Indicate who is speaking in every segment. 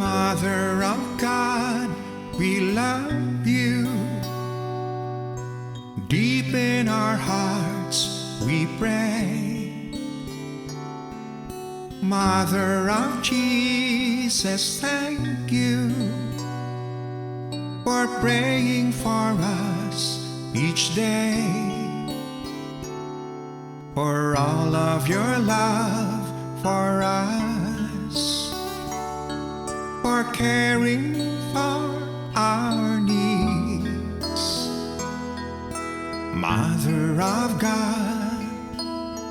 Speaker 1: Mother of God, we love you. Deep in our hearts we pray. Mother of Jesus, thank you for praying for us each day, for all of your love for us, for caring for our needs. Mother of God,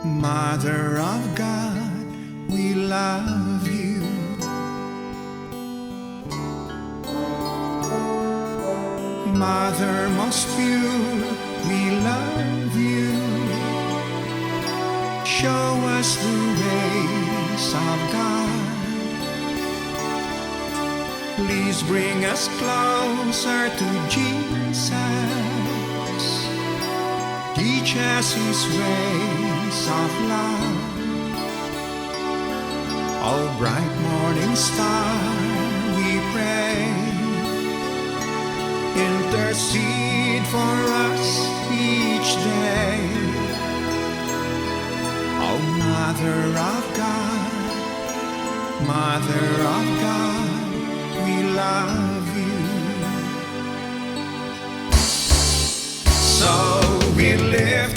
Speaker 1: Mother of God, we love you. Mother most pure, we love you. Show us the ways of God. Please bring us closer to Jesus. Teach us His ways of love. Oh, bright morning star, we pray. Intercede for us each day. Oh, Mother of God, Mother of God, we love you. So we lift